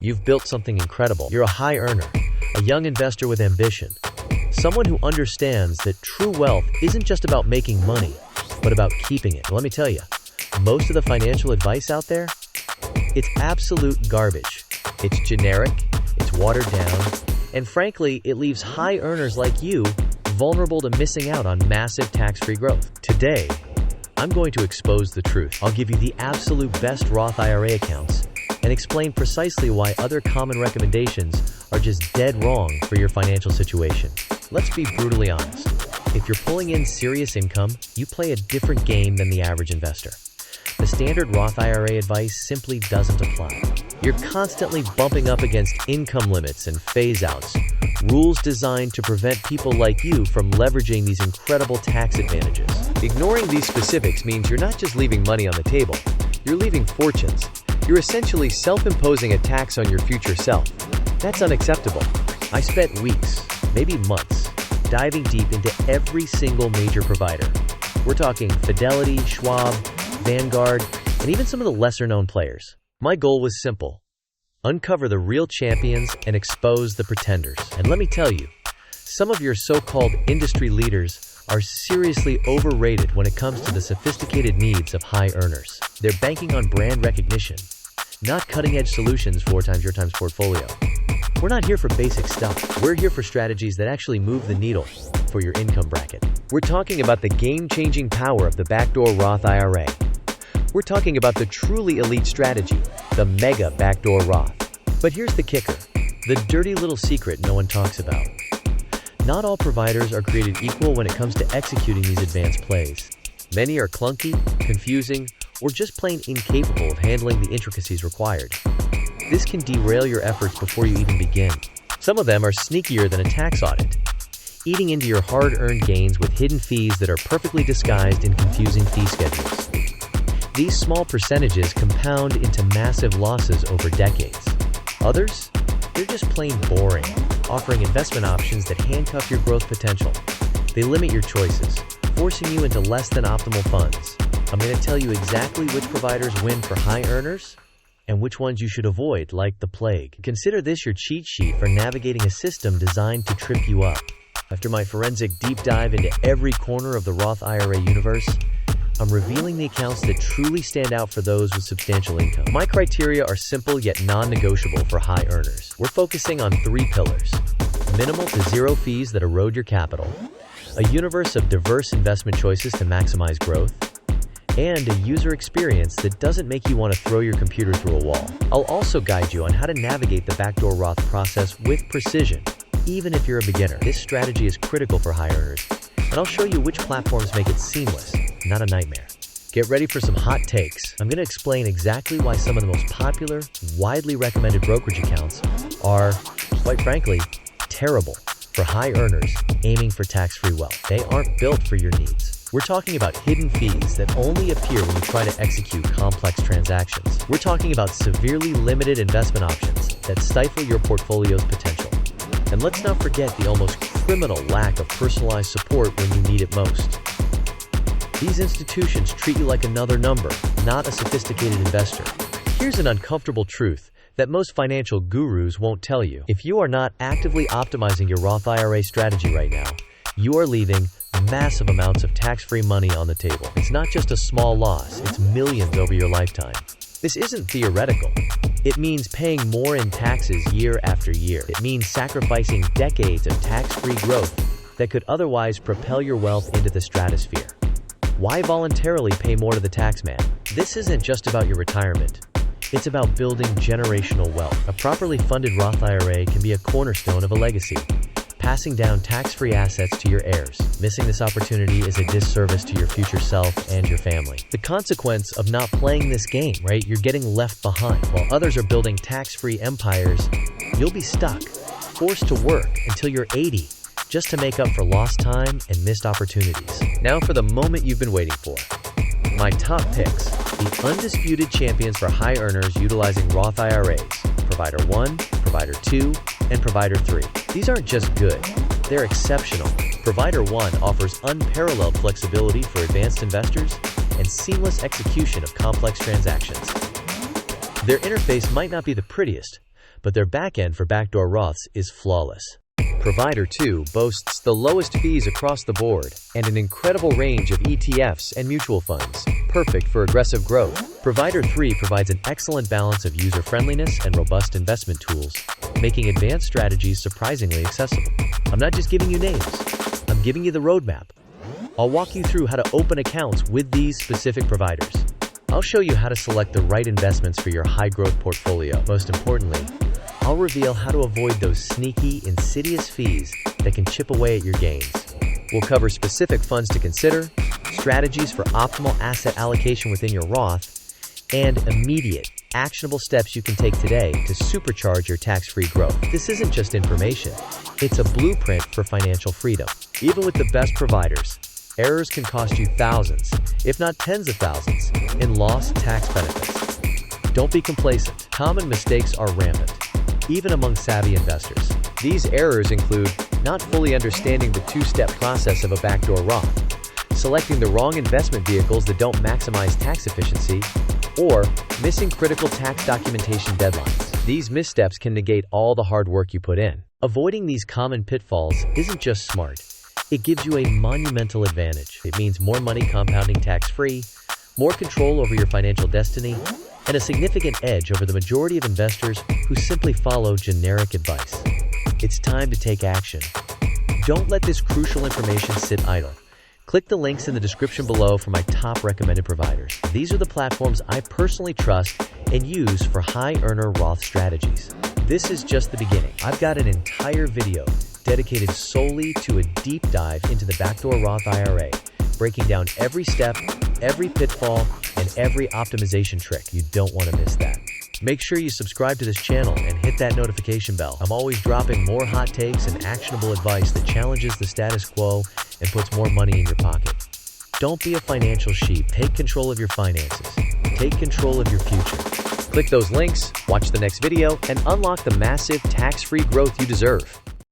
You've built something incredible. You're a high earner, a young investor with ambition, someone who understands that true wealth isn't just about making money, but about keeping it. Let me tell you, most of the financial advice out there, it's absolute garbage. It's generic, it's watered down, and frankly, it leaves high earners like you vulnerable to missing out on massive tax-free growth. Today, I'm going to expose the truth. I'll give you the absolute best Roth IRA accounts and explain precisely why other common recommendations are just dead wrong for your financial situation. Let's be brutally honest. If you're pulling in serious income, you play a different game than the average investor. The standard Roth IRA advice simply doesn't apply. You're constantly bumping up against income limits and phase-outs, rules designed to prevent people like you from leveraging these incredible tax advantages. Ignoring these specifics means you're not just leaving money on the table, you're leaving fortunes. You're essentially self-imposing a tax on your future self. That's unacceptable. I spent weeks, maybe months, diving deep into every single major provider. We're talking Fidelity, Schwab, Vanguard, and even some of the lesser-known players. My goal was simple: uncover the real champions and expose the pretenders. And let me tell you, some of your so-called industry leaders are seriously overrated when it comes to the sophisticated needs of high earners. They're banking on brand recognition, not cutting-edge solutions 4x your times portfolio. We're not here for basic stuff. We're here for strategies that actually move the needle for your income bracket. We're talking about the game-changing power of the Backdoor Roth IRA. We're talking about the truly elite strategy, the mega Backdoor Roth. But here's the kicker, the dirty little secret no one talks about. Not all providers are created equal when it comes to executing these advanced plays. Many are clunky, confusing, or just plain incapable of handling the intricacies required. This can derail your efforts before you even begin. Some of them are sneakier than a tax audit, eating into your hard-earned gains with hidden fees that are perfectly disguised in confusing fee schedules. These small percentages compound into massive losses over decades. Others? They're just plain boring, offering investment options that handcuff your growth potential. They limit your choices, forcing you into less than optimal funds. I'm going to tell you exactly which providers win for high earners and which ones you should avoid like the plague. Consider this your cheat sheet for navigating a system designed to trip you up. After my forensic deep dive into every corner of the Roth IRA universe, I'm revealing the accounts that truly stand out for those with substantial income. My criteria are simple yet non-negotiable for high earners. We're focusing on 3 pillars: minimal to zero fees that erode your capital, a universe of diverse investment choices to maximize growth, and a user experience that doesn't make you want to throw your computer through a wall. I'll also guide you on how to navigate the Backdoor Roth process with precision, even if you're a beginner. This strategy is critical for high earners, and I'll show you which platforms make it seamless, not a nightmare. Get ready for some hot takes. I'm going to explain exactly why some of the most popular, widely recommended brokerage accounts are, quite frankly, terrible for high earners aiming for tax-free wealth. They aren't built for your needs. We're talking about hidden fees that only appear when you try to execute complex transactions. We're talking about severely limited investment options that stifle your portfolio's potential. And let's not forget the almost criminal lack of personalized support when you need it most. These institutions treat you like another number, not a sophisticated investor. Here's an uncomfortable truth that most financial gurus won't tell you. If you are not actively optimizing your Roth IRA strategy right now, you are leaving massive amounts of tax-free money on the table. It's not just a small loss, it's millions over your lifetime. This isn't theoretical. It means paying more in taxes year after year. It means sacrificing decades of tax-free growth that could otherwise propel your wealth into the stratosphere. Why voluntarily pay more to the taxman? This isn't just about your retirement. It's about building generational wealth. A properly funded Roth IRA can be a cornerstone of a legacy, passing down tax-free assets to your heirs. Missing this opportunity is a disservice to your future self and your family. The consequence of not playing this game, right? You're getting left behind. While others are building tax-free empires, you'll be stuck, forced to work until you're 80, just to make up for lost time and missed opportunities. Now for the moment you've been waiting for. My top picks, the undisputed champions for high earners utilizing Roth IRAs, Provider 1, Provider 2, and Provider 3. These aren't just good, they're exceptional. Provider 1 offers unparalleled flexibility for advanced investors and seamless execution of complex transactions. Their interface might not be the prettiest, but their backend for backdoor Roths is flawless. Provider 2 boasts the lowest fees across the board and an incredible range of ETFs and mutual funds, perfect for aggressive growth. Provider 3 provides an excellent balance of user-friendliness and robust investment tools, making advanced strategies surprisingly accessible. I'm not just giving you names, I'm giving you the roadmap. I'll walk you through how to open accounts with these specific providers. I'll show you how to select the right investments for your high-growth portfolio. Most importantly, I'll reveal how to avoid those sneaky, insidious fees that can chip away at your gains. We'll cover specific funds to consider, strategies for optimal asset allocation within your Roth, and immediate, actionable steps you can take today to supercharge your tax-free growth. This isn't just information, it's a blueprint for financial freedom. Even with the best providers, errors can cost you thousands, if not tens of thousands, in lost tax benefits. Don't be complacent. Common mistakes are rampant, even among savvy investors. These errors include not fully understanding the two-step process of a backdoor Roth, selecting the wrong investment vehicles that don't maximize tax efficiency, or missing critical tax documentation deadlines. These missteps can negate all the hard work you put in. Avoiding these common pitfalls isn't just smart, it gives you a monumental advantage. It means more money compounding tax-free, more control over your financial destiny, and a significant edge over the majority of investors who simply follow generic advice. It's time to take action. Don't let this crucial information sit idle. Click the links in the description below for my top recommended providers. These are the platforms I personally trust and use for high-earner Roth strategies. This is just the beginning. I've got an entire video dedicated solely to a deep dive into the Backdoor Roth IRA, breaking down every step, every pitfall, and every optimization trick. You don't want to miss that. Make sure you subscribe to this channel and hit that notification bell. I'm always dropping more hot takes and actionable advice that challenges the status quo and puts more money in your pocket. Don't be a financial sheep. Take control of your finances. Take control of your future. Click those links, watch the next video, and unlock the massive tax-free growth you deserve.